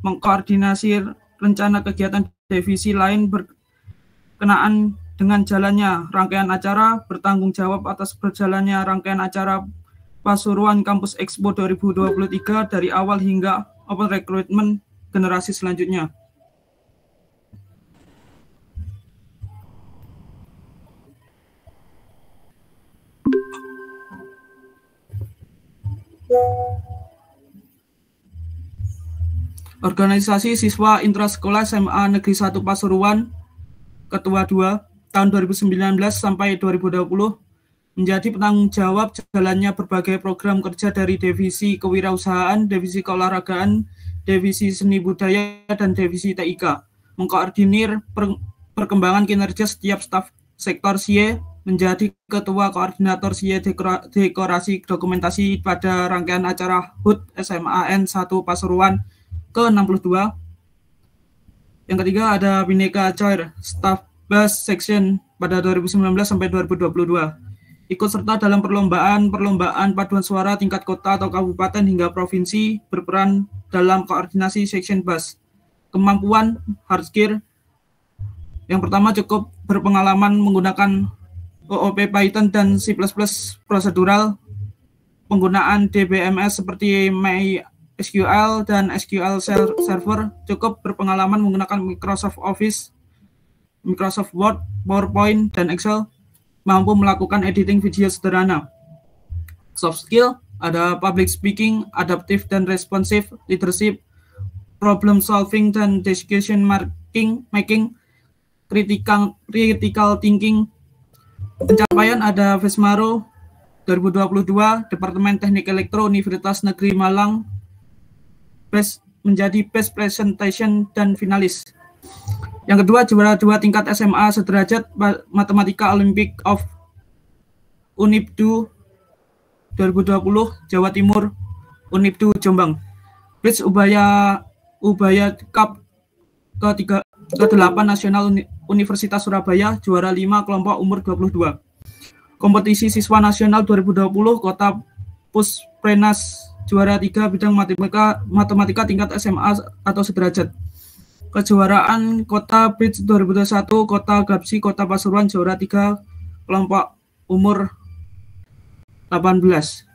mengkoordinasi rencana kegiatan divisi lain berkenaan dengan jalannya rangkaian acara, bertanggung jawab atas berjalannya rangkaian acara Pasuruan Kampus Expo 2023 dari awal hingga open recruitment generasi selanjutnya. Organisasi Siswa Intrasekolah SMA Negeri 1 Pasuruan, Ketua 2, tahun 2019 sampai 2020, menjadi penanggung jawab jalannya berbagai program kerja dari Divisi Kewirausahaan, Divisi Keolahragaan, Divisi Seni Budaya, dan Divisi TIK, mengkoordinir perkembangan kinerja setiap staf sektor SIE, menjadi Ketua Koordinator SIE Dekorasi Dokumentasi pada rangkaian acara HUT SMAN 1 Pasuruan ke-62. Yang ketiga ada Bhinneka Choir, Staff Bass Section pada 2019 sampai 2022. Ikut serta dalam perlombaan paduan suara tingkat kota atau kabupaten hingga provinsi, berperan dalam koordinasi section bass. Kemampuan hard skill. Yang pertama cukup berpengalaman menggunakan OOP Python dan C++ prosedural, penggunaan DBMS seperti MySQL dan SQL Server, cukup berpengalaman menggunakan Microsoft Office, Microsoft Word, PowerPoint, dan Excel, mampu melakukan editing video sederhana. Soft skill, ada public speaking, adaptive dan responsive, leadership, problem solving dan decision making, critical thinking. Pencapaian ada Vesmaro 2022, Departemen Teknik Elektro Universitas Negeri Malang, menjadi Best Presentation dan finalis. Yang kedua, juara 2 tingkat SMA sederajat Matematika Olympic of Unibdu 2020 Jawa Timur, Unibdu Jombang. Bridge Ubaya Cup ke-8 Nasional Universitas Surabaya, juara 5 kelompok umur 22. Kompetisi Siswa Nasional 2020 Kota Pusprenas, juara 3 bidang matematika tingkat SMA atau sederajat. Kejuaraan Kota Bridge 2021 Kota Gapsi Kota Pasuruan, juara 3 kelompok umur 18.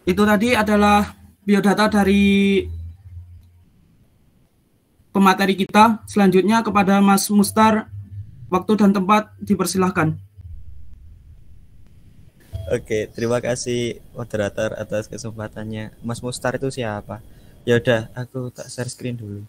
Itu tadi adalah biodata dari pemateri kita. Selanjutnya kepada Mas Mustar, waktu dan tempat dipersilahkan. Oke, terima kasih moderator atas kesempatannya. Mas Mustar itu siapa? Ya udah, aku tak share screen dulu.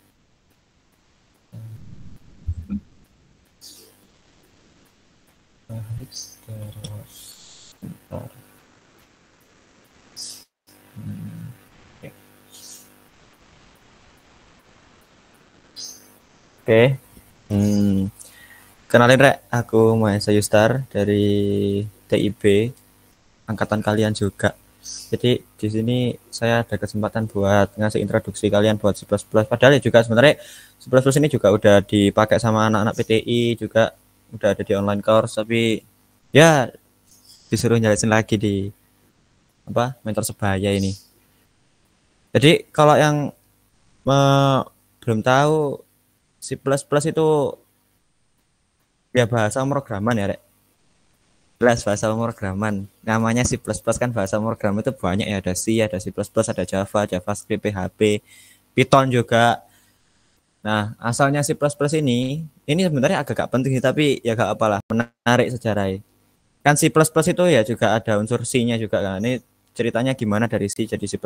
Oke. Kenalin Rek, aku Mahesa Yustar dari TIB, angkatan kalian juga. Jadi di sini saya ada kesempatan buat ngasih introduksi kalian buat C++. Padahal ya juga sebenarnya C++ ini juga udah dipakai sama anak-anak PTI, juga udah ada di online course, tapi ya disuruh jelasin lagi di mentor sebaya ini. Jadi kalau yang belum tahu, C++ itu ya bahasa pemrograman ya, Rek. Jelas bahasa pemrograman. Namanya C++ kan bahasa pemrograman itu banyak ya, ada C, ada C++, ada Java, JavaScript, PHP, Python juga. Nah, asalnya C++ ini sebenarnya agak gak penting sih, tapi ya gak apalah, menarik sejarahnya. Kan C++ itu ya juga ada unsur C-nya juga kan. Ini ceritanya gimana dari C jadi C++.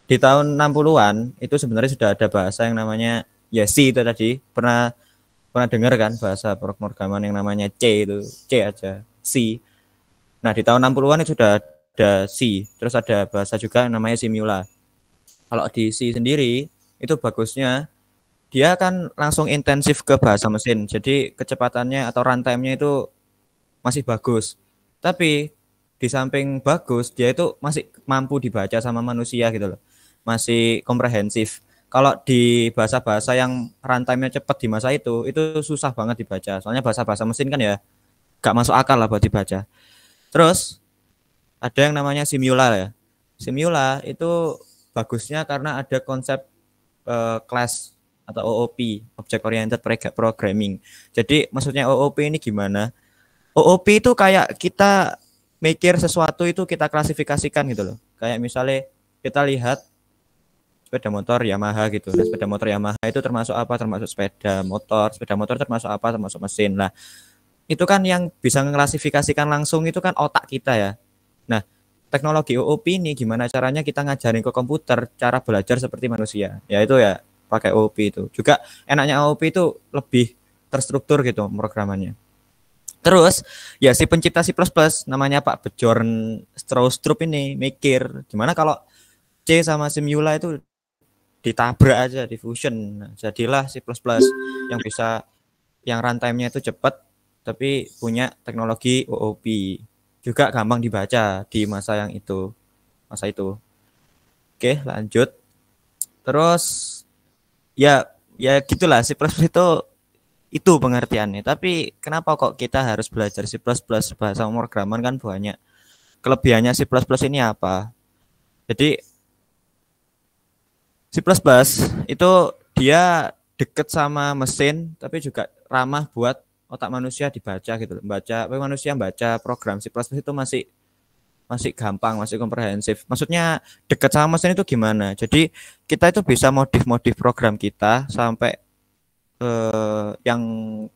Di tahun 60-an itu sebenarnya sudah ada bahasa yang namanya ya C itu tadi. Pernah dengar kan bahasa pemrograman yang namanya C itu, C aja, C. Nah, di tahun 60-an itu sudah ada C. Terus ada bahasa juga yang namanya Simula. Kalau di C sendiri itu bagusnya dia kan langsung intensif ke bahasa mesin. Jadi kecepatannya atau runtime-nya itu masih bagus. Tapi di samping bagus, dia itu masih mampu dibaca sama manusia gitu loh. Masih komprehensif. Kalau di bahasa-bahasa yang runtime-nya cepat di masa itu susah banget dibaca. Soalnya bahasa-bahasa mesin kan ya gak masuk akal lah buat dibaca. Terus ada yang namanya Simula ya. Simula itu bagusnya karena ada konsep class atau OOP, Object Oriented Programming. Jadi maksudnya OOP ini gimana? OOP itu kayak kita mikir sesuatu itu kita klasifikasikan gitu loh. Kayak misalnya kita lihat sepeda motor Yamaha gitu. Nah, sepeda motor Yamaha itu termasuk apa? Termasuk sepeda motor. Sepeda motor termasuk apa? Termasuk mesin. Nah, itu kan yang bisa mengklasifikasikan langsung itu kan otak kita ya. Nah, teknologi OOP ini gimana caranya kita ngajarin ke komputer cara belajar seperti manusia. Ya itu ya pakai OOP itu. Juga enaknya OOP itu lebih terstruktur gitu programannya. Terus ya si pencipta C++ namanya Pak Bjorn Stroustrup ini mikir gimana kalau C sama Simula itu ditabrak aja, diffusion. Nah, jadilah C++ yang bisa yang runtime-nya itu cepat tapi punya teknologi OOP. Juga gampang dibaca di masa itu. Oke, lanjut. Terus ya gitulah C++ itu pengertiannya. Tapi kenapa kok kita harus belajar C++ bahasa pemrograman kan banyak. Kelebihannya C++ ini apa? Jadi C++ itu dia deket sama mesin tapi juga ramah buat otak manusia dibaca gitu. Manusia baca program C++ itu masih gampang, masih komprehensif. Maksudnya deket sama mesin itu gimana? Jadi kita itu bisa modif program kita sampai yang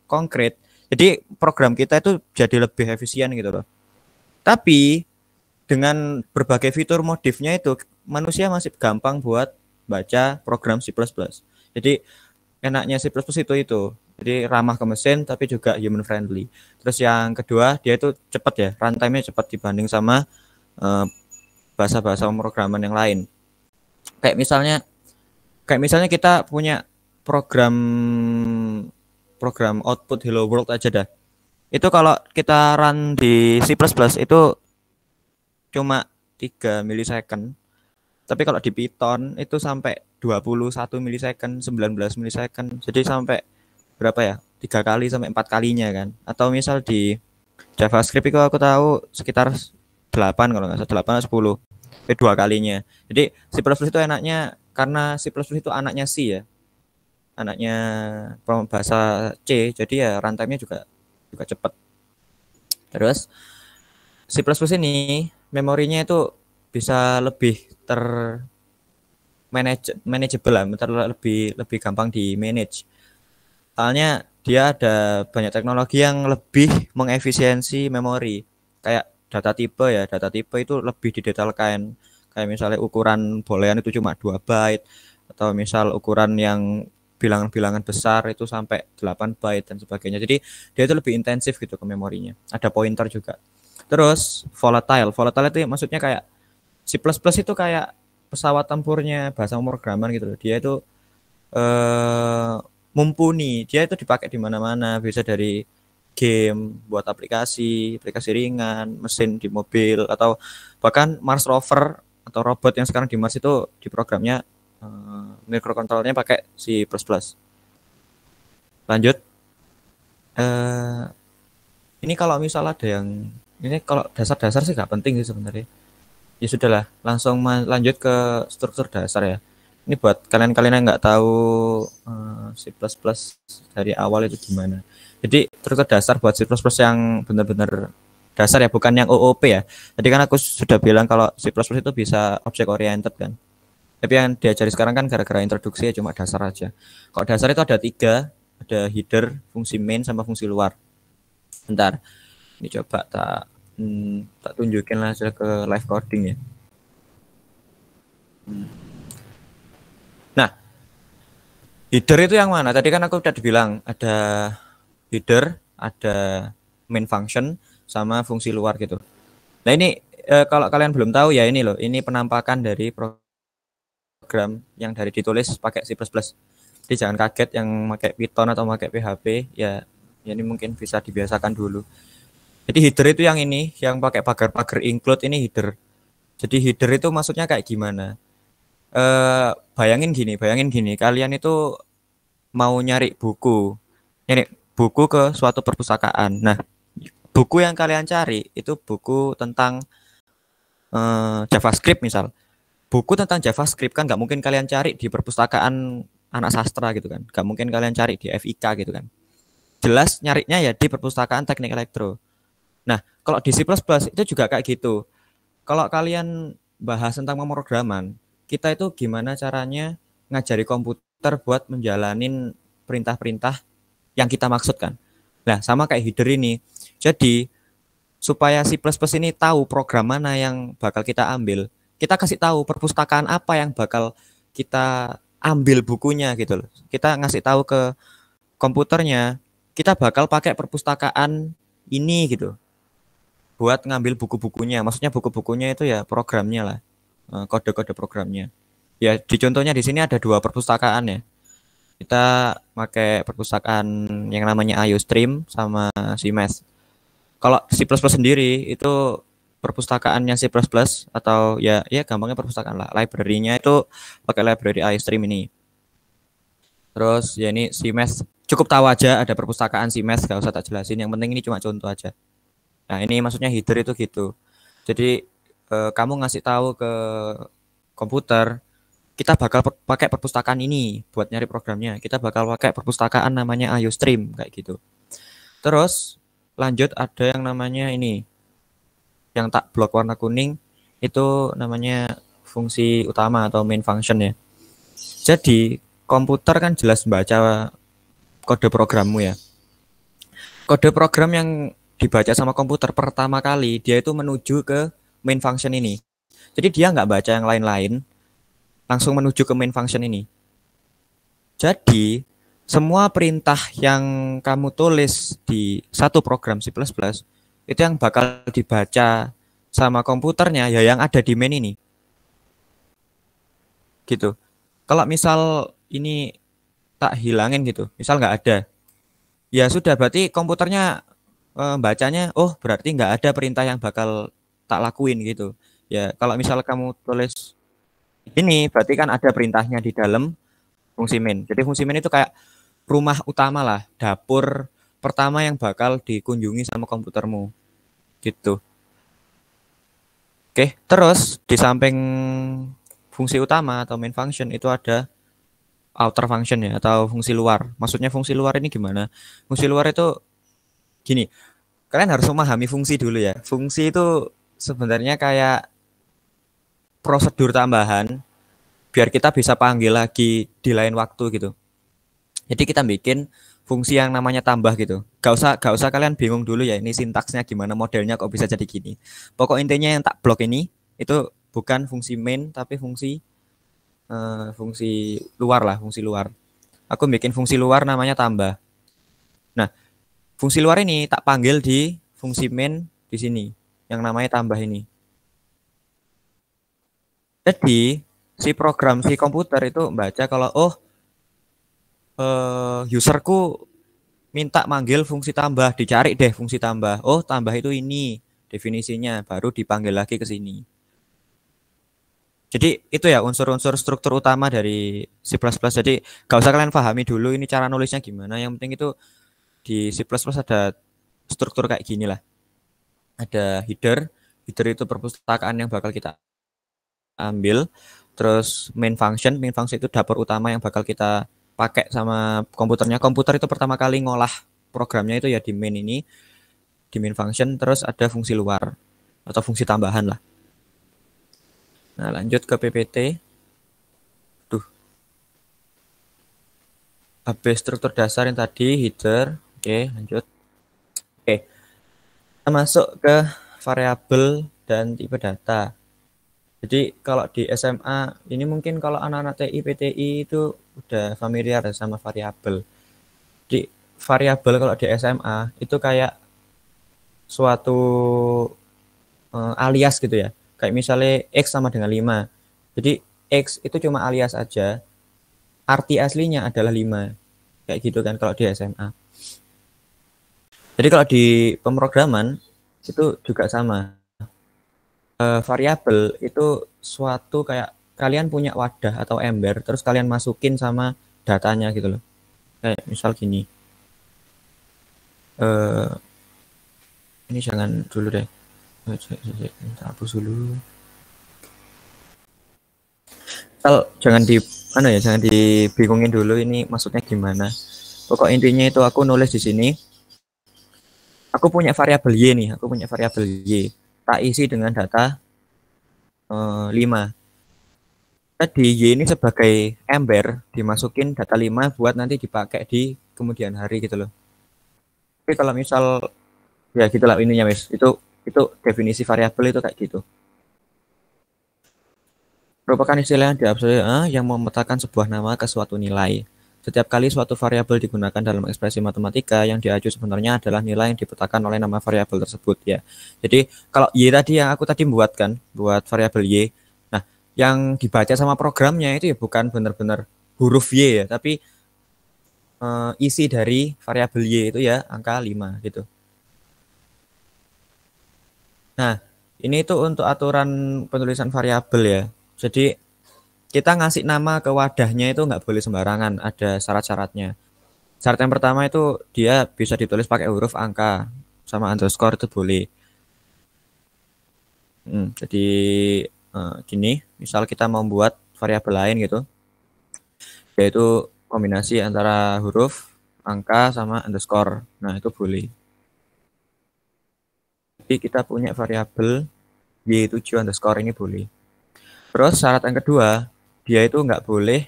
konkret. Jadi program kita itu jadi lebih efisien gitu loh. Tapi dengan berbagai fitur modifnya itu manusia masih gampang buat baca program C++. Jadi enaknya C++ itu. Jadi ramah ke mesin tapi juga human friendly. Terus yang kedua dia itu cepat ya, runtime-nya cepat dibanding sama bahasa-bahasa pemrograman yang lain. Kayak misalnya kita punya program output hello world aja dah. Itu kalau kita run di C++ itu cuma 3 milisecond. Tapi kalau di Python itu sampai 21 milisecond, 19 milisecond. Jadi sampai berapa ya? 3 kali sampai 4 kalinya kan. Atau misal di JavaScript itu aku tahu sekitar 8 kalau nggak salah, 8 atau 10. Itu 2 kalinya. Jadi C++ itu enaknya karena C++ itu anaknya C ya. Anaknya bahasa C, jadi ya runtime-nya juga cepat. Terus C++ ini memorinya itu bisa lebih manageable, lebih gampang di manage. Soalnya dia ada banyak teknologi yang lebih mengefisiensi memori. Kayak data tipe itu lebih didetailkan. Kayak misalnya ukuran boolean itu cuma 2 byte atau misal ukuran yang bilangan-bilangan besar itu sampai 8 byte dan sebagainya. Jadi dia itu lebih intensif gitu ke memorinya. Ada pointer juga. Terus volatile itu maksudnya kayak C++ itu kayak pesawat tempurnya bahasa pemrograman gitu loh. Dia itu mumpuni. Dia itu dipakai di mana-mana, bisa dari game, buat aplikasi ringan, mesin di mobil atau bahkan Mars rover atau robot yang sekarang di Mars itu di programnya microcontrollernya pakai C++. Lanjut. Ini kalau misal ada yang ini kalau dasar-dasar sih nggak penting sih sebenarnya. Ya sudahlah, langsung lanjut ke struktur dasar ya. Ini buat kalian yang nggak tahu C++ dari awal itu gimana. Jadi struktur dasar buat C++ yang benar-benar dasar ya, bukan yang OOP ya. Tadi kan aku sudah bilang kalau C++ itu bisa object oriented kan. Tapi yang diajari sekarang kan gara-gara introduksi ya cuma dasar aja. Kalau dasar itu ada 3, ada header, fungsi main sama fungsi luar. Bentar, ini coba tak tunjukin lah hasil ke live coding ya. Nah, header itu yang mana? Tadi kan aku udah dibilang ada header, ada main function sama fungsi luar gitu. Nah ini kalau kalian belum tahu ya ini loh, ini penampakan dari program yang dari ditulis pakai C++. Jadi jangan kaget yang pakai Python atau pakai PHP ya ini mungkin bisa dibiasakan dulu. Jadi header itu yang ini, yang pakai pagar include ini header. Jadi header itu maksudnya kayak gimana? Bayangin gini, kalian itu mau nyari buku ke suatu perpustakaan. Nah, buku yang kalian cari itu buku tentang JavaScript misal. Buku tentang JavaScript kan nggak mungkin kalian cari di perpustakaan anak sastra gitu kan. Nggak mungkin kalian cari di FIK gitu kan. Jelas nyarinya ya di perpustakaan teknik elektro. Nah, kalau di C++ itu juga kayak gitu. Kalau kalian bahas tentang pemrograman, kita itu gimana caranya ngajari komputer buat menjalanin perintah-perintah yang kita maksudkan. Nah, sama kayak header ini. Jadi, supaya C++ ini tahu program mana yang bakal kita ambil, kita kasih tahu perpustakaan apa yang bakal kita ambil bukunya gitu loh. Kita ngasih tahu ke komputernya, kita bakal pakai perpustakaan ini gitu buat ngambil buku-bukunya. Maksudnya buku-bukunya itu ya programnya lah, kode-kode programnya. Ya di contohnya di sini ada 2 perpustakaan ya. Kita pakai perpustakaan yang namanya IOStream sama CMath. Kalau C++ sendiri itu perpustakaannya C++ atau ya gampangnya perpustakaan lah. Library-nya itu pakai library IOStream ini. Terus ya ini CMath. Cukup tahu aja ada perpustakaan CMath, gak usah tak jelasin. Yang penting ini cuma contoh aja. Nah ini maksudnya header itu gitu. Jadi kamu ngasih tahu ke komputer, kita bakal pakai perpustakaan ini buat nyari programnya. Kita bakal pakai perpustakaan namanya IOStream kayak gitu. Terus lanjut ada yang namanya ini, yang tak blok warna kuning itu namanya fungsi utama atau main function ya. Jadi komputer kan jelas baca kode programmu ya. Kode program yang dibaca sama komputer pertama kali dia itu menuju ke main function ini. Jadi dia nggak baca yang lain-lain, langsung menuju ke main function ini. Jadi semua perintah yang kamu tulis di satu program C++ itu yang bakal dibaca sama komputernya ya yang ada di main ini. Gitu. Kalau misal ini tak hilangin gitu, misal nggak ada, ya sudah berarti komputernya bacanya, oh berarti nggak ada perintah yang bakal tak lakuin gitu. Ya kalau misal kamu tulis ini, berarti kan ada perintahnya di dalam fungsi main. Jadi fungsi main itu kayak rumah utama lah, dapur pertama yang bakal dikunjungi sama komputermu, gitu. Oke, terus di samping fungsi utama atau main function itu ada outer function ya, atau fungsi luar. Maksudnya fungsi luar ini gimana? Fungsi luar itu gini, kalian harus memahami fungsi dulu ya. Fungsi itu sebenarnya kayak prosedur tambahan biar kita bisa panggil lagi di lain waktu gitu. Jadi kita bikin fungsi yang namanya tambah gitu. Gak usah kalian bingung dulu ya ini sintaksnya gimana, modelnya kok bisa jadi gini. Pokok intinya yang tak blok ini itu bukan fungsi main tapi fungsi luar lah, fungsi luar. Aku bikin fungsi luar namanya tambah. Nah, fungsi luar ini tak panggil di fungsi main di sini yang namanya tambah ini. Jadi si program si komputer itu baca kalau userku minta manggil fungsi tambah, dicari deh fungsi tambah. Oh, tambah itu ini definisinya, baru dipanggil lagi ke sini. Jadi itu ya unsur-unsur struktur utama dari C++. Jadi gak usah kalian pahami dulu ini cara nulisnya gimana. Yang penting itu di C++ ada struktur kayak gini lah. Ada header itu perpustakaan yang bakal kita ambil. Terus main function itu dapur utama yang bakal kita pakai sama komputernya. Komputer itu pertama kali ngolah programnya itu ya di main ini, di main function. Terus ada fungsi luar atau fungsi tambahan lah. Nah lanjut ke PPT. Habis struktur dasar yang tadi header. Oke lanjut. Oke, kita masuk ke variabel dan tipe data. Jadi kalau di SMA ini mungkin kalau anak-anak TI PTI itu udah familiar sama variabel. Di variabel kalau di SMA itu kayak suatu alias gitu ya. Kayak misalnya X sama dengan 5. Jadi X itu cuma alias aja. Arti aslinya adalah 5. Kayak gitu kan kalau di SMA. Jadi kalau di pemrograman itu juga sama. Variabel itu suatu kayak kalian punya wadah atau ember, terus kalian masukin sama datanya gitu loh. Kayak misal gini. Ini jangan dulu deh. Hapus dulu. Kalau jangan jangan dibingungin dulu ini maksudnya gimana. Pokok intinya itu aku nulis di sini. Aku punya variabel y nih, aku punya variabel y. Tak isi dengan data 5. Tadi y ini sebagai ember dimasukin data 5 buat nanti dipakai di kemudian hari gitu loh. Tapi kalau misal ya gitulah ininya wes. Itu definisi variabel itu kayak gitu. Merupakan istilah yang diabstrak yang memetakan sebuah nama ke suatu nilai. Setiap kali suatu variabel digunakan dalam ekspresi matematika, yang diaju sebenarnya adalah nilai yang dipetakan oleh nama variabel tersebut ya. Jadi kalau y tadi yang aku tadi buat variabel y. Nah, yang dibaca sama programnya itu ya bukan benar-benar huruf y ya, tapi isi dari variabel y itu ya angka 5 gitu. Nah, ini itu untuk aturan penulisan variabel ya. Jadi kita ngasih nama ke wadahnya itu nggak boleh sembarangan, ada syarat-syaratnya. Syarat yang pertama itu dia bisa ditulis pakai huruf angka sama underscore itu boleh. Jadi gini, misal kita mau buat variabel lain gitu, yaitu kombinasi antara huruf, angka sama underscore. Nah itu boleh. Jadi kita punya variabel y7 underscore ini boleh. Terus syarat yang kedua, dia itu nggak boleh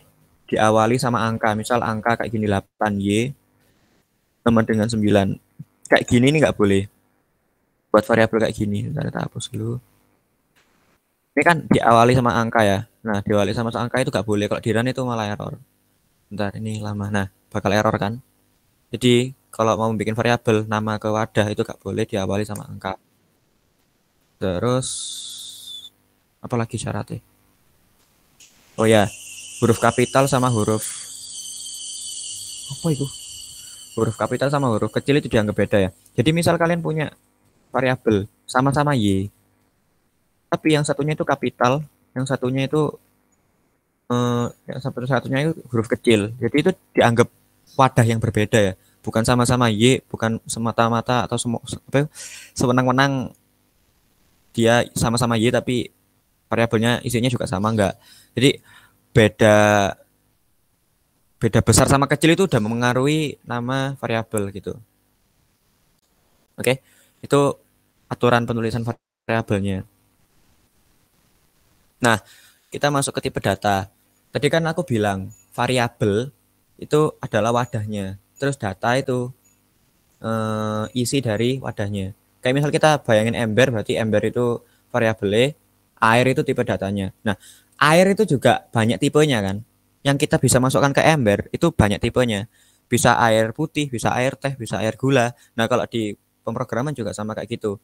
diawali sama angka. Misal angka kayak gini 8y sama dengan 9. Kayak gini ini nggak boleh. Buat variabel kayak gini. Bentar, kita hapus dulu. Ini kan diawali sama angka ya. Nah, diawali sama angka itu nggak boleh. Kalau di run itu malah error. Bentar, ini lama. Nah, bakal error kan. Jadi, kalau mau bikin variabel nama ke wadah itu nggak boleh diawali sama angka. Terus, apalagi syaratnya? Oh ya, huruf kapital sama huruf apa itu? Huruf kapital sama huruf kecil itu dianggap beda ya. Jadi misal kalian punya variabel sama-sama y, tapi yang satunya itu kapital, yang satunya itu satunya itu huruf kecil. Jadi itu dianggap wadah yang berbeda ya. Bukan sama-sama y, bukan semata-mata atau sewenang-wenang dia sama-sama y tapi variabelnya isinya juga sama enggak. Jadi beda besar sama kecil itu udah mempengaruhi nama variabel gitu. Oke, itu aturan penulisan variabelnya. Nah, kita masuk ke tipe data. Tadi kan aku bilang variabel itu adalah wadahnya. Terus data itu isi dari wadahnya. Kayak misal kita bayangin ember, berarti ember itu variabelnya, air itu tipe datanya. Nah, air itu juga banyak tipenya kan. Yang kita bisa masukkan ke ember itu banyak tipenya. Bisa air putih, bisa air teh, bisa air gula. Nah, kalau di pemrograman juga sama kayak gitu.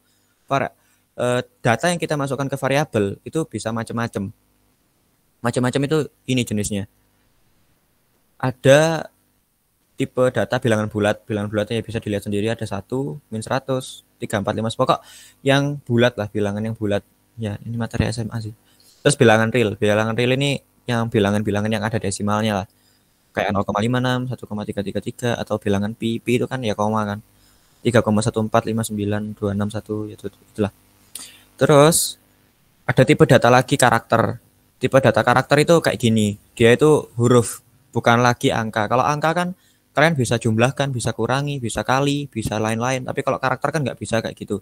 Data yang kita masukkan ke variabel itu bisa macam-macam. Macam-macam itu ini jenisnya. Ada tipe data bilangan bulatnya bisa dilihat sendiri, ada 1, min 100, 3, 4, 5, pokok yang bulat lah, bilangan yang bulat. Ya, ini materi SMA sih. Terus bilangan real ini yang bilangan-bilangan yang ada desimalnya lah. Kayak 0,56, 1,333 atau bilangan pi itu kan ya koma kan. 3,1459261 itu itulah. Terus ada tipe data lagi karakter. Tipe data karakter itu kayak gini. Dia itu huruf, bukan lagi angka. Kalau angka kan kalian bisa jumlahkan, bisa kurangi, bisa kali, bisa lain-lain. Tapi kalau karakter kan nggak bisa kayak gitu.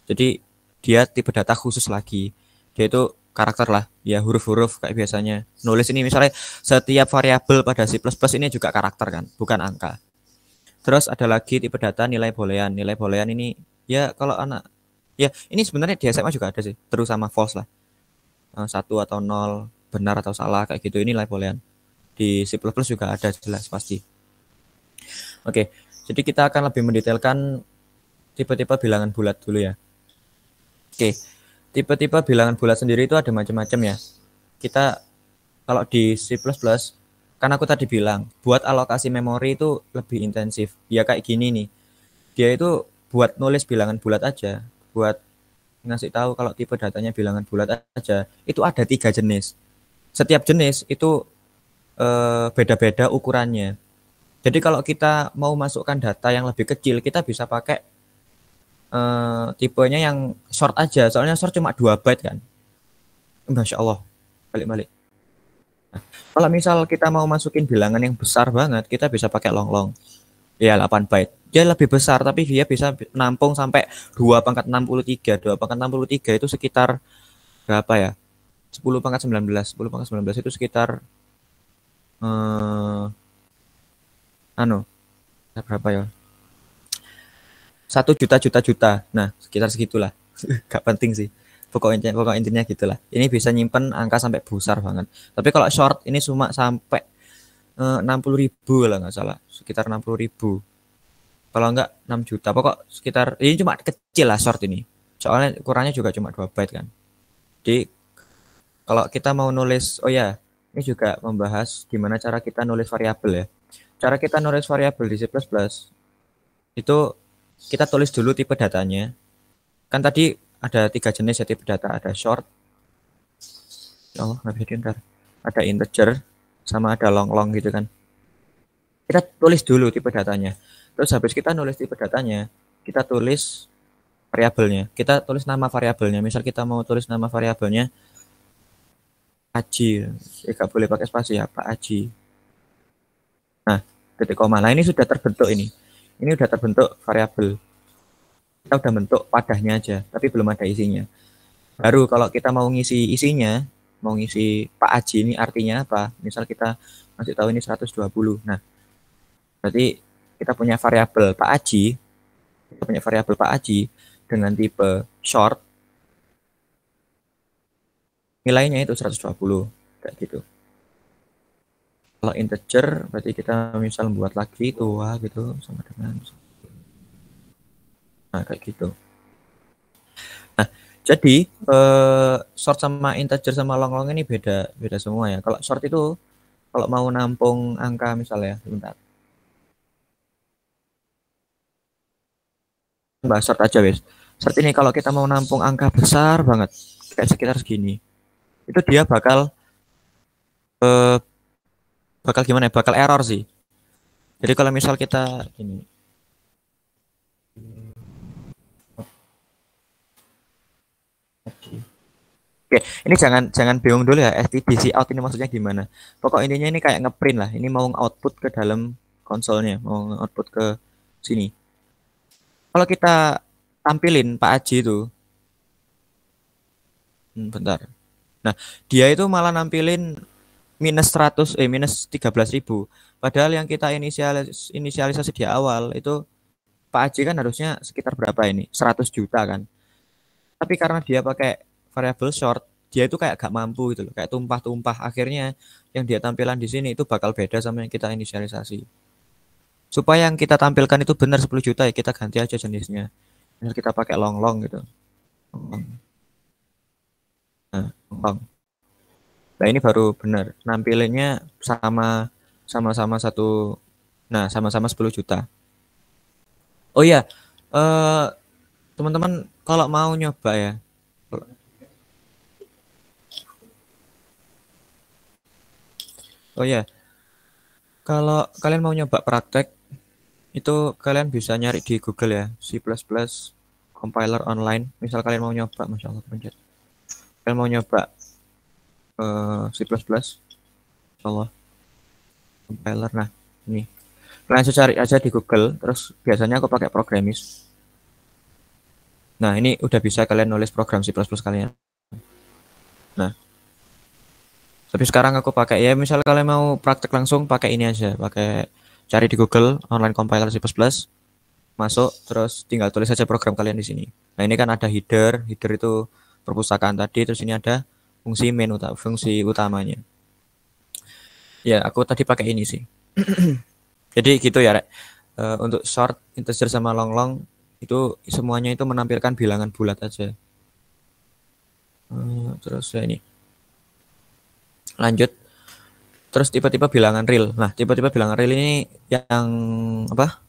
Jadi dia tipe data khusus lagi. Dia itu karakter lah, ya huruf-huruf kayak biasanya. Nulis ini misalnya setiap variabel pada C++ ini juga karakter kan, bukan angka. Terus ada lagi tipe data nilai boolean. Nilai boolean ini ya kalau anak, ya ini sebenarnya di SMA juga ada sih, true sama false lah. 1 atau 0, benar atau salah kayak gitu, ini nilai boolean. Di C++ juga ada jelas pasti. Oke, jadi kita akan lebih mendetailkan tipe-tipe bilangan bulat dulu ya. Oke, tipe-tipe bilangan bulat sendiri itu ada macam-macam ya. Kita kalau di C++, kan aku tadi bilang, buat alokasi memori itu lebih intensif. Ya kayak gini nih, dia itu buat nulis bilangan bulat aja, buat ngasih tahu kalau tipe datanya bilangan bulat aja, itu ada 3 jenis. Setiap jenis itu beda-beda ukurannya. Jadi kalau kita mau masukkan data yang lebih kecil, kita bisa pakai tipenya yang short aja, soalnya short cuma 2 byte kan. Masya Allah, balik-balik. Nah, kalau misal kita mau masukin bilangan yang besar banget, kita bisa pakai long. Ya 8 byte. Dia lebih besar tapi dia bisa nampung sampai 2 pangkat 63. 2 pangkat 63 itu sekitar berapa ya? 10 pangkat 19. 10 pangkat 19 itu sekitar berapa ya? 1 juta. Nah, sekitar segitulah. Gak penting sih. Pokok intinya gitulah. Ini bisa nyimpen angka sampai besar banget. Tapi kalau short ini cuma sampai 60.000 lah nggak salah. Sekitar 60.000. Kalau enggak 6 juta. Pokok sekitar ini cuma kecil lah short ini. Soalnya ukurannya juga cuma 2 byte kan. Jadi kalau kita mau nulis, oh ya, ini juga membahas gimana cara kita nulis variabel ya. Cara kita nulis variabel di C++ itu kita tulis dulu tipe datanya. Kan tadi ada 3 jenis ya tipe data, ada short, nggak bisa diantar, ada integer, sama ada long gitu kan. Kita tulis dulu tipe datanya. Terus habis kita nulis tipe datanya, kita tulis variabelnya. Kita tulis nama variabelnya. Misal kita mau tulis nama variabelnya Aji, nggak boleh pakai spasi ya, Pak Aji. Nah, titik koma. Nah, ini sudah terbentuk ini. Ini udah terbentuk variabel. Kita udah bentuk padahnya aja, tapi belum ada isinya. Baru kalau kita mau ngisi isinya, mau ngisi Pak Aji ini artinya apa? Misal kita masih tahu ini 120. Nah, berarti kita punya variabel Pak Aji. Kita punya variabel Pak Aji dengan tipe short. Nilainya itu 120 kayak gitu. Kalau integer berarti kita misal membuat lagi tua gitu sama dengan kayak gitu. Nah, jadi short sama integer sama long ini beda semua ya. Kalau short itu kalau mau nampung angka misalnya, sebentar. Bahas short aja wes. Short ini kalau kita mau nampung angka besar banget kayak sekitar segini, itu dia bakal gimana ya? Bakal error sih. Jadi kalau misal kita ini Oke, ini jangan bingung dulu ya, stdc out ini maksudnya gimana. Pokok intinya ini kayak ngeprint lah. Ini mau output ke dalam konsolnya, mau output ke sini. Kalau kita tampilin Pak Aji itu, bentar. Nah, dia itu malah nampilin minus 13.000. Padahal yang kita inisialisasi di awal itu Pak Aji kan harusnya sekitar berapa ini? 100 juta kan. Tapi karena dia pakai variable short, dia itu kayak gak mampu gitu loh, kayak tumpah-tumpah. Akhirnya yang dia tampilan di sini itu bakal beda sama yang kita inisialisasi. Supaya yang kita tampilkan itu benar 10 juta ya kita ganti aja jenisnya. Misal kita pakai long gitu. Long. Nah, ini baru benar. Nampilinnya sama-sama satu. Nah, sama-sama 10 juta. Oh iya, teman-teman kalau mau nyoba ya. Oh ya, kalau kalian mau nyoba praktek, itu kalian bisa nyari di Google ya, C++ compiler online. Misal kalian mau nyoba, Masya Allah, pencet. Kalian mau nyoba C++, Masya Allah, compiler. Nah, ini. Kalian cari aja di Google, terus biasanya aku pakai Programmis. Nah, ini udah bisa kalian nulis program C++ kalian. Nah, tapi sekarang aku pakai ya, misal kalian mau praktek langsung pakai ini aja, pakai cari di Google online compiler C++, masuk terus tinggal tulis saja program kalian di sini. Nah, ini kan ada header itu perpustakaan tadi, terus ini ada fungsi fungsi utamanya. Ya, aku tadi pakai ini sih. Jadi gitu ya, Rek. Untuk short, integer sama long itu semuanya itu menampilkan bilangan bulat aja. Terus ya ini. Lanjut. Terus tipe-tipe bilangan real. Nah, tipe-tipe bilangan real ini yang apa?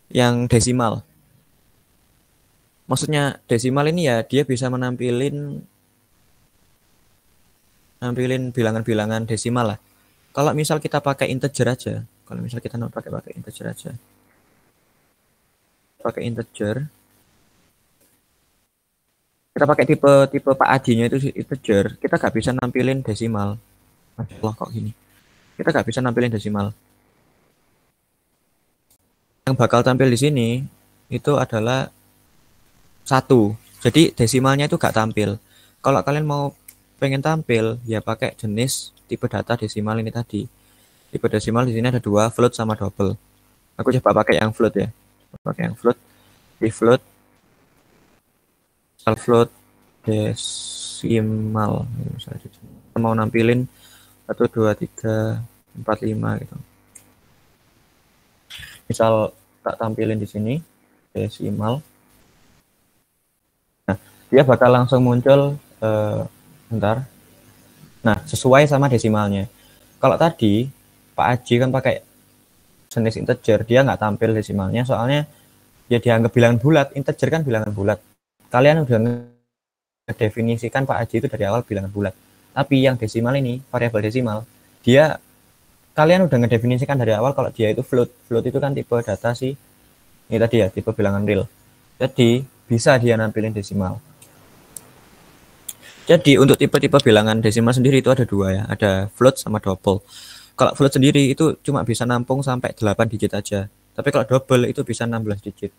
Yang desimal. Maksudnya desimal ini ya dia bisa nampilin bilangan-bilangan desimal lah. Kalau misal kita pakai integer aja, pakai integer. Kita pakai tipe Pak Adi-nya itu integer, kita nggak bisa nampilin desimal. Masya Allah kok gini. Kita nggak bisa nampilin desimal. Yang bakal tampil di sini itu adalah 1. Jadi desimalnya itu nggak tampil. Kalau kalian mau pengen tampil, ya pakai jenis tipe data desimal ini tadi. Tipe desimal di sini ada 2, float sama double. Aku coba pakai yang float ya. Pakai yang float. Di float float desimal. Misalnya kita mau nampilin 1, 2, 3, 4, 5 gitu. Misal tak tampilin di sini desimal. Nah, dia bakal langsung muncul bentar. Nah, sesuai sama desimalnya. Kalau tadi Pak Aji kan pakai jenis integer, dia nggak tampil desimalnya soalnya ya dianggap bilangan bulat. Integer kan bilangan bulat. Kalian udah mendefinisikan Pak Aji itu dari awal bilangan bulat. Tapi yang desimal ini, variabel desimal, dia kalian udah ngedefinisikan dari awal kalau dia itu float. Float itu kan tipe data sih, ini tadi ya, tipe bilangan real. Jadi bisa dia nampilin desimal. Jadi untuk tipe-tipe bilangan desimal sendiri itu ada 2 ya, ada float sama double. Kalau float sendiri itu cuma bisa nampung sampai 8 digit aja. Tapi kalau double itu bisa 16 digit.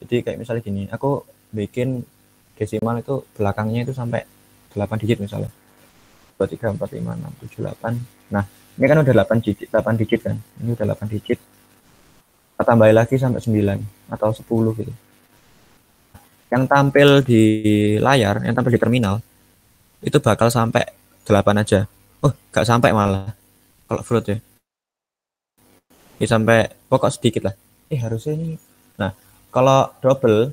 Jadi kayak misalnya gini, aku bikin desimal itu belakangnya itu sampai 8 digit misalnya. 2, 3, 4, 5, 6, 7, 8. Nah, ini kan udah 8 digit kan. Ini udah 8 digit. Kita tambahin lagi sampai 9 atau 10 gitu. Yang tampil di layar, yang tampil di terminal, itu bakal sampai 8 aja. Oh, nggak sampai malah. Kalau float ya. Ini sampai pokok sedikit lah. Harusnya ini. Nah, kalau double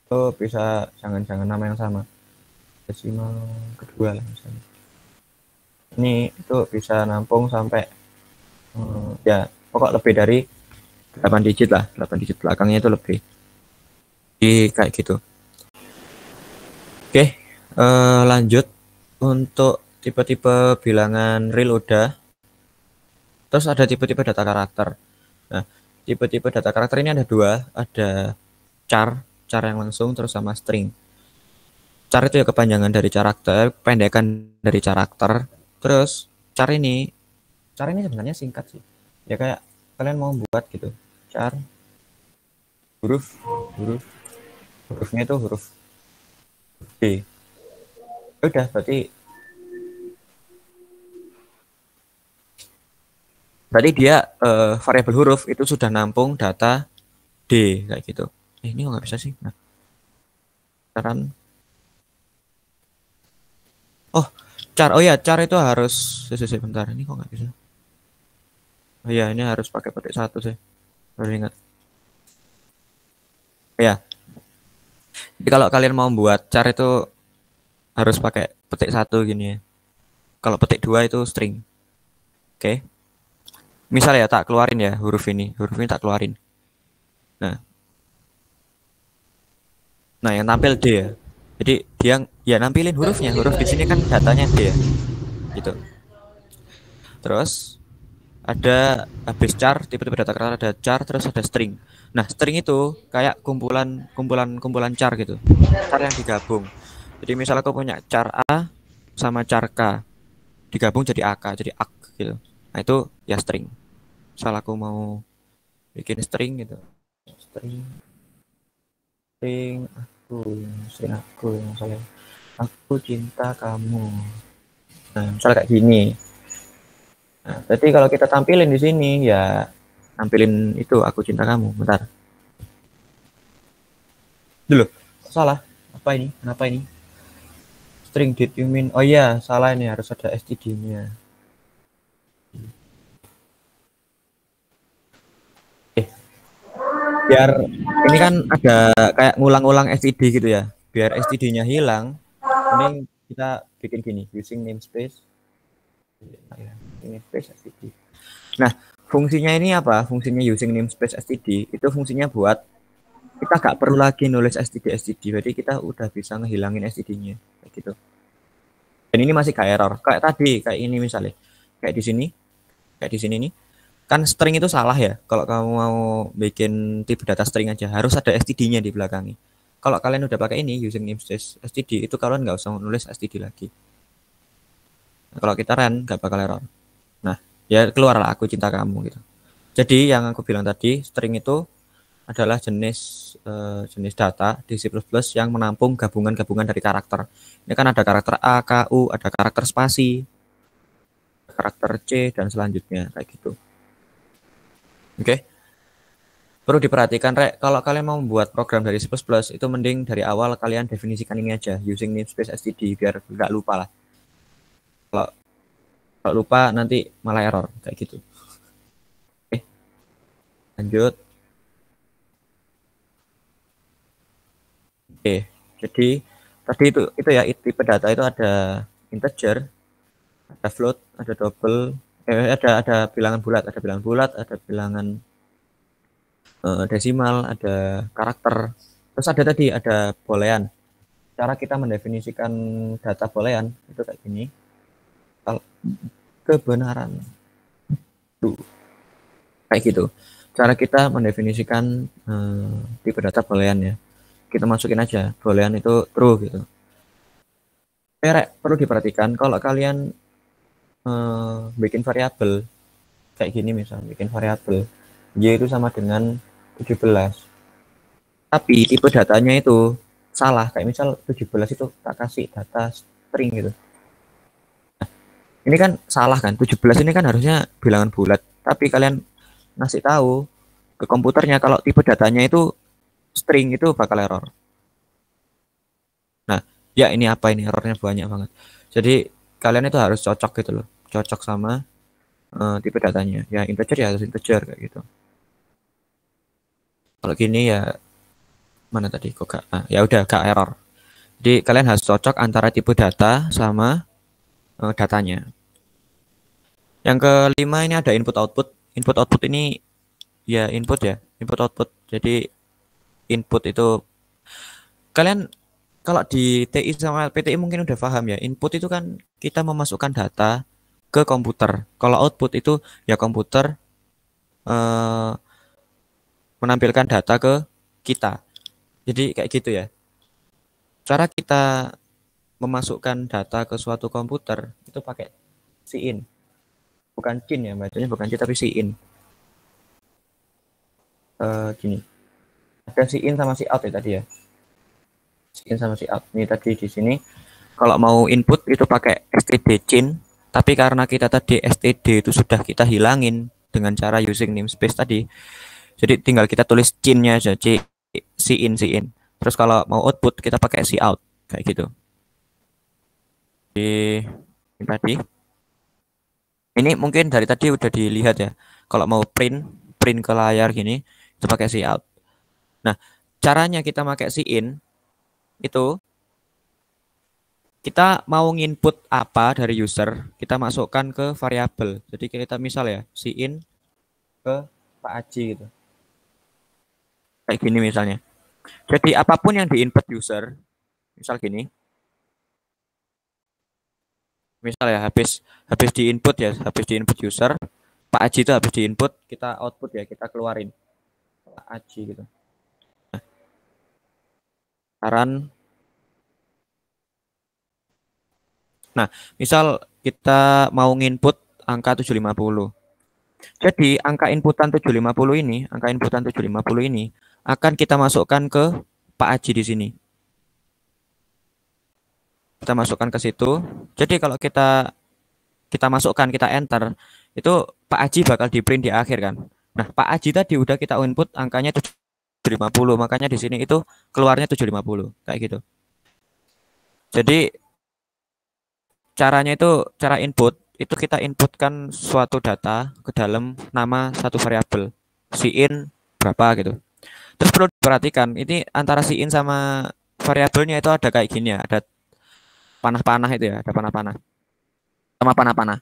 itu bisa jangan nama yang sama. Desimal kedua lah misalnya. Ini itu bisa nampung sampai ya pokok lebih dari 8 digit lah. 8 digit belakangnya itu lebih. Jadi kayak gitu. Oke, lanjut untuk tipe-tipe bilangan real udah. Terus ada tipe-tipe data karakter. Nah, tipe-tipe data karakter ini ada 2, ada char yang langsung terus sama string. Char itu ya kepanjangan dari karakter, pendekan dari karakter. Terus char ini sebenarnya singkat sih. Ya kayak kalian mau buat gitu. Char hurufnya itu huruf B. Udah berarti dia variabel huruf itu sudah nampung data D kayak gitu. Ini kok nggak bisa sih. Nah, sekarang char itu harus bentar, ini kok nggak bisa. Oh iya, ini harus pakai petik 1 sih, baru ingat ya. Jadi kalau kalian mau buat char itu harus pakai petik 1 gini ya. Kalau petik 2 itu string. Oke. Misal ya tak keluarin ya huruf ini tak keluarin. Nah yang tampil D ya. Jadi dia ya nampilin hurufnya. Huruf di sini kan datanya D ya. Gitu. Terus ada habis char, tipe-tipe data karakter ada char, terus ada string. Nah, string itu kayak kumpulan char gitu. Char yang digabung. Jadi misalnya aku punya char A sama char K. Digabung jadi AK, jadi AK gitu. Nah, itu ya string. Misal aku mau bikin string gitu. String aku misalnya aku cinta kamu. Nah, misalnya kayak gini. Nah, berarti kalau kita tampilin di sini ya tampilin itu aku cinta kamu. Bentar. Dulu. Salah. Apa ini? Kenapa ini? String did you mean? Oh iya, salah ini harus ada std-nya. Biar ini kan ada kayak ngulang-ulang std gitu ya. Biar std-nya hilang, mending kita bikin gini, using namespace. std. Nah, fungsinya ini apa? Fungsinya using namespace std itu fungsinya buat kita nggak perlu lagi nulis std. Berarti kita udah bisa ngehilangin std-nya kayak gitu. Dan ini masih kayak error. Kayak tadi, kayak ini misalnya. Kayak di sini nih. kan string itu salah ya. Kalau kamu mau bikin tipe data string aja harus ada std-nya di belakangnya. Kalau kalian udah pakai ini using namespace std itu kalian nggak usah nulis std lagi. Nah, kalau kita run nggak bakal error. Nah, ya keluarlah aku cinta kamu gitu. Jadi yang aku bilang tadi string itu adalah jenis data di C++ yang menampung gabungan-gabungan dari karakter. Ini kan ada karakter A, K, U, ada karakter spasi, karakter C dan selanjutnya kayak gitu. Oke. Perlu diperhatikan Rek, kalau kalian mau membuat program dari C++ itu mending dari awal kalian definisikan ini aja using namespace std biar nggak lupa lah. Kalau lupa nanti malah error kayak gitu. Oke. Lanjut. Oke. Jadi tadi itu ya tipe data itu ada integer, ada float, ada double, ada bilangan bulat, ada bilangan desimal, ada karakter. Terus ada tadi ada boolean. Cara kita mendefinisikan data boolean itu kayak gini. Kebenaran. Tuh. Kayak gitu. Cara kita mendefinisikan tipe data boolean ya. Kita masukin aja boolean itu true gitu. Perlu diperhatikan kalau kalian bikin variabel kayak gini misalnya, bikin variabel y itu sama dengan 17. Tapi tipe datanya itu salah, kayak misal 17 itu tak kasih data string gitu. Nah, ini kan salah kan, 17 ini kan harusnya bilangan bulat, tapi kalian ngasih tahu ke komputernya kalau tipe datanya itu string itu bakal error. Nah, ya ini apa ini errornya banyak banget. Jadi kalian itu harus cocok gitu loh, cocok sama tipe datanya. Ya integer ya harus integer kayak gitu. Kalau gini ya mana tadi kok gak ya udah gak error. Jadi kalian harus cocok antara tipe data sama datanya. Yang kelima ini ada input output. Input output ini ya input output. Jadi input itu kalian kalau di TI sama PTI mungkin udah paham ya. Input itu kan kita memasukkan data ke komputer. Kalau output itu ya komputer menampilkan data ke kita. Jadi kayak gitu ya. Cara kita memasukkan data ke suatu komputer itu pakai cin. Bukan cin ya, bacanya bukan cin tapi cin. Gini. Ada cin sama cout ya tadi ya. Cin sama cout. Ini tadi di sini kalau mau input itu pakai std cin, tapi karena kita tadi std itu sudah kita hilangin dengan cara using namespace tadi. Jadi tinggal kita tulis cinnya aja, cin. Terus kalau mau output kita pakai cout kayak gitu. Di ini tadi. Ini mungkin dari tadi udah dilihat ya. Kalau mau print ke layar gini itu pakai cout. Nah, caranya kita pakai cin itu kita mau nginput apa dari user, kita masukkan ke variabel. Jadi kita misal ya, cin ke Pak Aji gitu. Kayak gini misalnya. Jadi apapun yang diinput user, misal gini. Misal ya habis diinput user, Pak Aji itu habis diinput, kita output ya, kita keluarin Pak Aji gitu. Nah, misal kita mau nginput angka 750. Jadi angka inputan 750 ini akan kita masukkan ke Pak Aji di sini. Kita masukkan ke situ. Jadi kalau kita masukkan, kita enter, itu Pak Aji bakal di print di akhir kan. Nah, Pak Aji tadi udah kita input angkanya 750, makanya di sini itu keluarnya 750 kayak gitu. Jadi caranya itu cara input itu kita inputkan suatu data ke dalam nama satu variabel cin berapa gitu. Terus perlu diperhatikan ini antara cin sama variabelnya itu ada kayak gini ya, ada panah-panah itu ya, ada panah-panah sama panah-panah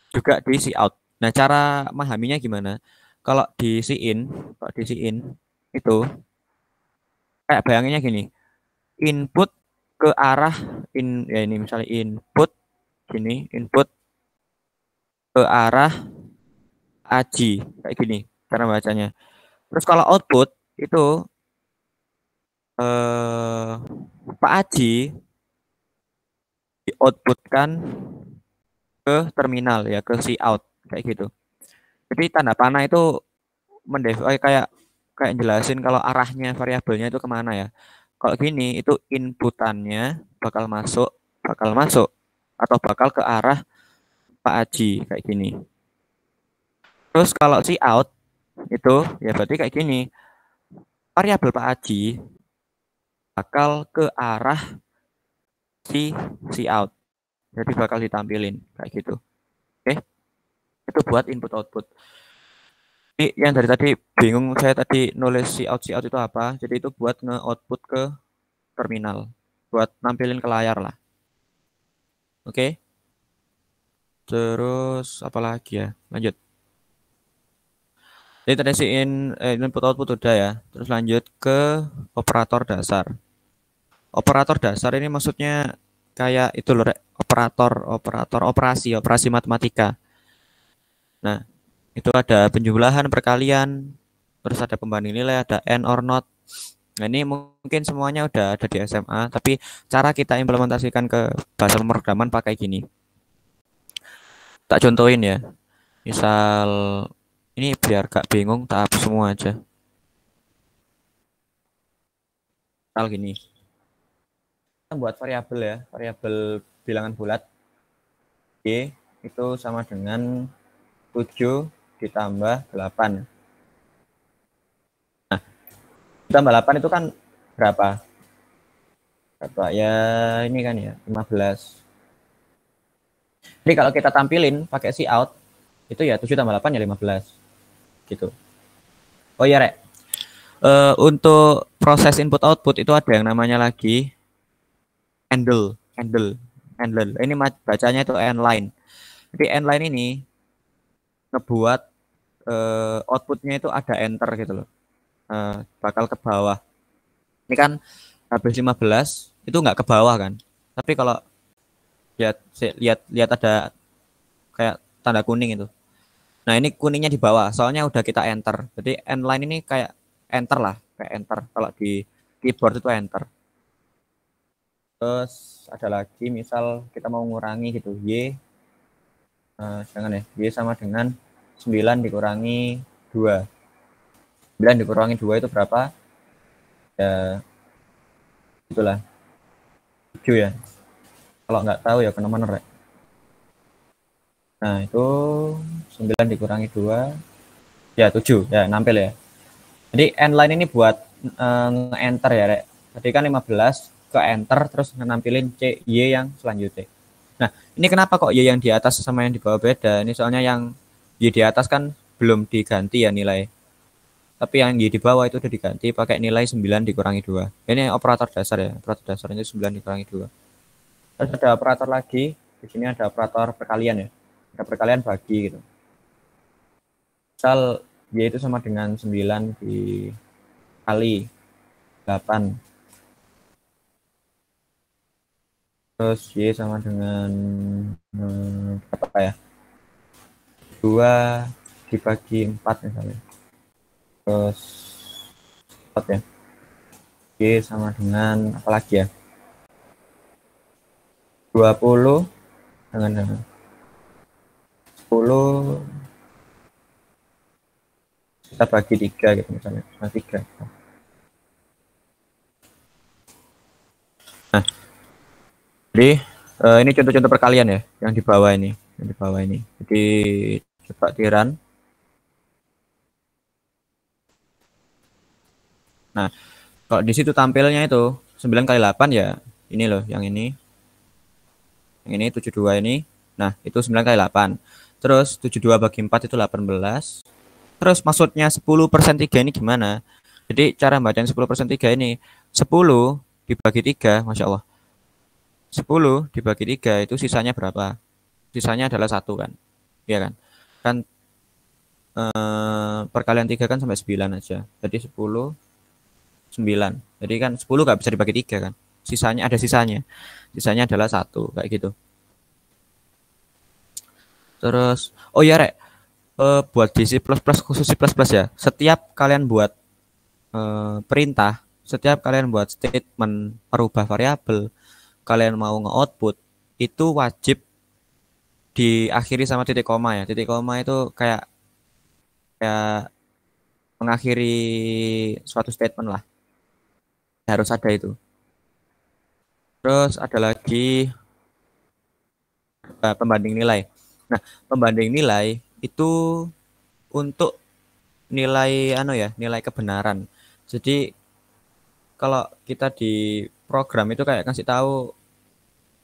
juga di cout. Nah, cara memahaminya gimana? Kalau di cin itu kayak bayanginnya gini, input ke arah ya ini misalnya input gini, input ke arah Aji kayak gini cara bacanya. Terus kalau output itu Pak Aji di outputkan ke terminal ya, ke si out kayak gitu. Jadi tanda panah itu kayak kayak jelasin kalau arahnya variabelnya itu kemana ya. Kalau gini itu inputannya bakal masuk atau bakal ke arah Pak Aji kayak gini. Terus kalau si out itu ya berarti kayak gini. Variabel Pak Aji bakal ke arah si out. Jadi bakal ditampilin kayak gitu. Oke. Itu buat input output. Ini yang dari tadi bingung saya tadi nulis si out itu apa. Jadi itu buat nge-output ke terminal. Buat nampilin ke layar lah. Oke. Terus apa lagi ya? Lanjut. Jadi tadi input output udah ya. Terus lanjut ke operator dasar. Operator dasar ini maksudnya kayak itu loh, operator operasi matematika. Nah, itu ada penjumlahan, perkalian, terus ada pembanding nilai, ada and or not. Nah, ini mungkin semuanya udah ada di SMA, tapi cara kita implementasikan ke bahasa pemrograman pakai gini. Tak contohin ya. Misal ini biar gak bingung, tak hapus semua aja. Misal gini. Kita buat variabel ya, variabel bilangan bulat. Y itu sama dengan 7 ditambah 8. Nah, ditambah 8 itu kan berapa? Berapa? Ya ini kan ya, 15. Jadi kalau kita tampilin pakai si out, itu ya 7 tambah 8 ya 15. Gitu. Oh iya, Rek. Untuk proses input output itu ada yang namanya lagi handle. Ini bacanya itu endline. Jadi endline ini ngebuat outputnya itu ada enter gitu loh. Bakal ke bawah. Ini kan habis 15 itu nggak ke bawah kan. Tapi kalau lihat ada kayak tanda kuning itu. Nah, ini kuningnya di bawah, soalnya udah kita enter. Jadi endline ini kayak enter lah, kayak enter. Kalau di keyboard itu enter. Terus ada lagi, misal kita mau ngurangi gitu, Y. Jangan ya, Y sama dengan 9 dikurangi 2. 9 dikurangi 2 itu berapa? Ya, itulah. 7 ya. Kalau nggak tahu ya kena mana, Rek. Nah, itu 9 dikurangi 2. Ya, 7. Ya, nampil ya. Jadi, endline ini buat nge-enter ya, Rek. Tadi kan 15 ke enter, terus nampilin C, Y yang selanjutnya. Nah, ini kenapa kok Y yang di atas sama yang di bawah beda? Ini soalnya yang Y di atas kan belum diganti ya nilai. Tapi yang Y di bawah itu udah diganti pakai nilai 9 dikurangi 2. Ini operator dasar ya. Operator dasarnya 9 dikurangi 2. Terus ada operator lagi. Di sini ada operator perkalian ya. Ada perkalian bagi gitu. Misal Y itu sama dengan 9 dikali 8. Terus Y sama dengan apa ya? 2 dibagi 4 misalnya. Terus 4 ya. Y sama dengan apa lagi ya? 20 dengan 10 kita bagi 3 gitu misalnya. 3. Nah, jadi ini contoh-contoh perkalian ya yang di bawah ini, Jadi coba di-run. Nah, kalau di situ tampilnya itu 9 kali 8 ya ini loh, yang ini. Yang ini 72 ini. Nah, itu 9 kali 8. Terus 72 bagi 4 itu 18. Terus maksudnya 10/3 ini gimana? Jadi cara bacain 10/3 ini 10 dibagi 3, Masya Allah. 10 dibagi 3 itu sisanya berapa? Sisanya adalah 1 kan? Iya kan? Kan perkalian 3 kan sampai 9 aja. Jadi 10, 9. Jadi kan 10 gak bisa dibagi 3 kan? Sisanya ada sisanya. Sisanya adalah 1 kayak gitu. Terus, oh ya, Rek. buat di C++ khusus C++ ya. Setiap kalian buat perintah, setiap kalian buat statement merubah variabel, kalian mau nge-output itu wajib diakhiri sama titik koma ya. Titik koma itu kayak kayak mengakhiri suatu statement lah. Harus ada itu. Terus ada lagi pembanding nilai. Nah, pembanding nilai itu untuk nilai nilai kebenaran. Jadi kalau kita di program itu kayak kasih tahu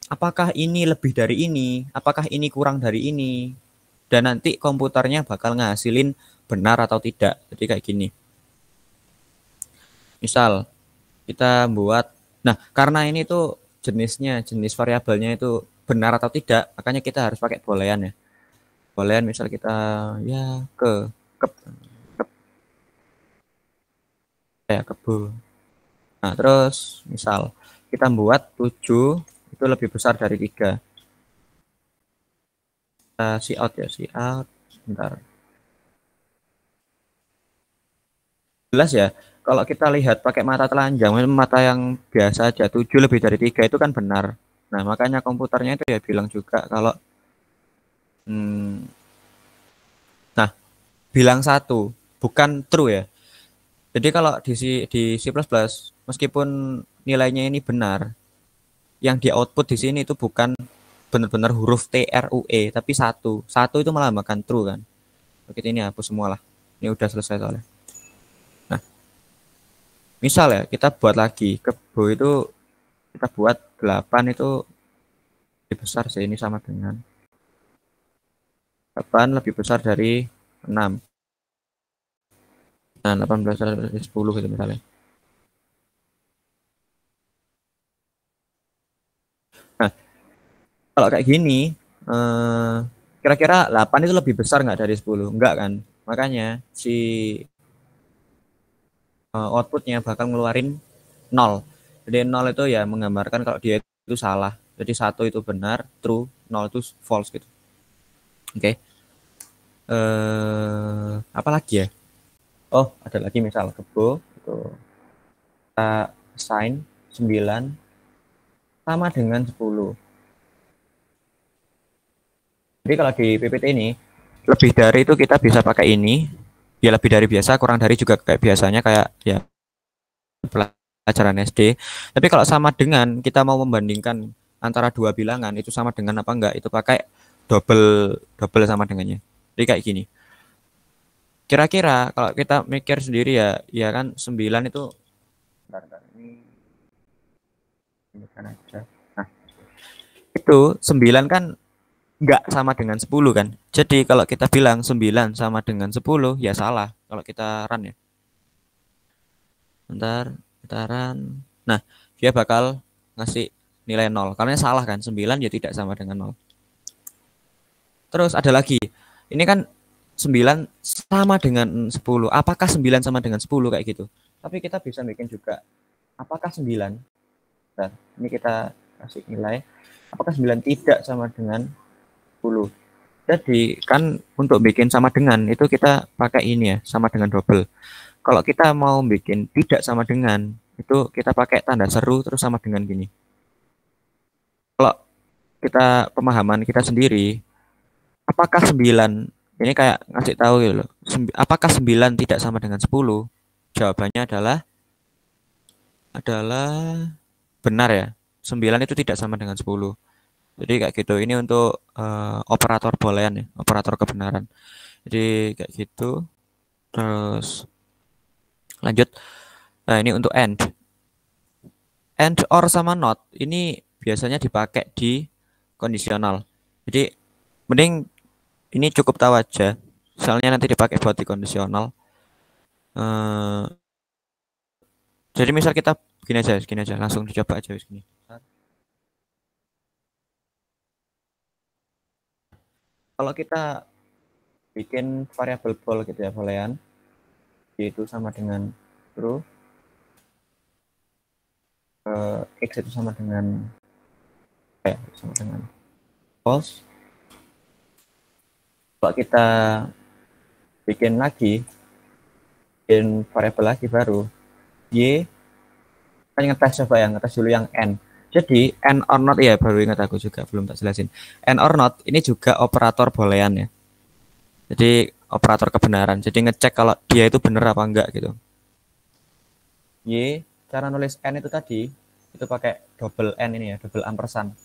apakah ini lebih dari ini, apakah ini kurang dari ini, dan nanti komputernya bakal ngasilin benar atau tidak. Jadi kayak gini. Misal kita buat, nah karena ini tuh jenis variabelnya itu benar atau tidak, makanya kita harus pakai boolean ya. Boolean misal kita ya kebu. Nah, terus misal kita buat 7 itu lebih besar dari 3. Kita see out, bentar. Jelas ya, kalau kita lihat pakai mata telanjang, mata yang biasa aja, 7 lebih dari 3 itu kan benar. Nah, makanya komputernya itu ya bilang juga kalau nah, bilang 1, bukan true ya. Jadi kalau di C++, meskipun nilainya ini benar, yang di output di sini itu bukan benar-benar huruf TRUE, tapi 1. 1 itu melambangkan true kan. Oke, ini hapus semua lah. Ini udah selesai soalnya. Nah, misal ya, kita buat lagi. Kebo itu kita buat 8 itu lebih besar sih, ini sama dengan 8 lebih besar dari 6. Nah, 18 dari 10 gitu misalnya. Nah, kalau kayak gini, kira-kira 8 itu lebih besar nggak dari 10? Enggak kan? Makanya si outputnya bakal ngeluarin 0. Jadi 0 itu ya menggambarkan kalau dia itu salah. Jadi 1 itu benar, true, 0 itu false gitu. Oke. Apa lagi ya? Oh, ada lagi misal kebo itu kita assign 9 sama dengan 10. Jadi kalau di PPT ini lebih dari itu kita bisa pakai ini. Ya lebih dari biasa, kurang dari juga kayak biasanya kayak ya pelajaran SD. Tapi kalau sama dengan kita mau membandingkan antara dua bilangan itu sama dengan apa enggak, itu pakai double sama dengannya. Jadi kayak gini. Kira-kira kalau kita mikir sendiri ya kan 9 itu bentar, ini kan aja. Nah, itu 9 kan enggak sama dengan 10 kan. Jadi kalau kita bilang 9 sama dengan 10 ya salah kalau kita run ya. Bentar, kita run. Nah, dia bakal ngasih nilai 0. Karena salah kan, 9 ya tidak sama dengan 0. Terus ada lagi. Ini kan 9 sama dengan 10. Apakah 9 sama dengan 10 kayak gitu? Tapi kita bisa bikin juga apakah 9? Nah, ini kita kasih nilai. Apakah 9 tidak sama dengan 10? Jadi kan untuk bikin sama dengan itu kita pakai ini ya, sama dengan double. Kalau kita mau bikin tidak sama dengan itu kita pakai tanda seru terus sama dengan gini. Kalau kita pemahaman kita sendiri, apakah 9 ini kayak ngasih tahu gitu loh. Apakah 9 tidak sama dengan 10? Jawabannya adalah benar ya. 9 itu tidak sama dengan 10. Jadi kayak gitu. Ini untuk operator boolean ya, operator kebenaran. Jadi kayak gitu. Terus lanjut. Nah, ini untuk AND. AND OR sama NOT ini biasanya dipakai di kondisional. Jadi mending ini cukup tahu aja. Misalnya nanti dipakai buat di kondisional. Jadi misal kita gini aja, langsung dicoba aja gini. Kalau kita bikin variabel bool gitu ya, boolean, yaitu sama dengan true, x itu sama dengan false. Kalau kita bikin variabel lagi baru y. Kan ngetes coba ya, ngetes dulu yang n. Jadi n or not ya, baru ingat aku juga belum tak jelasin. N or not ini juga operator boolean ya. Jadi operator kebenaran. Jadi ngecek kalau dia itu benar apa enggak gitu. Y, cara nulis n itu tadi itu pakai double n ini ya, double ampersand.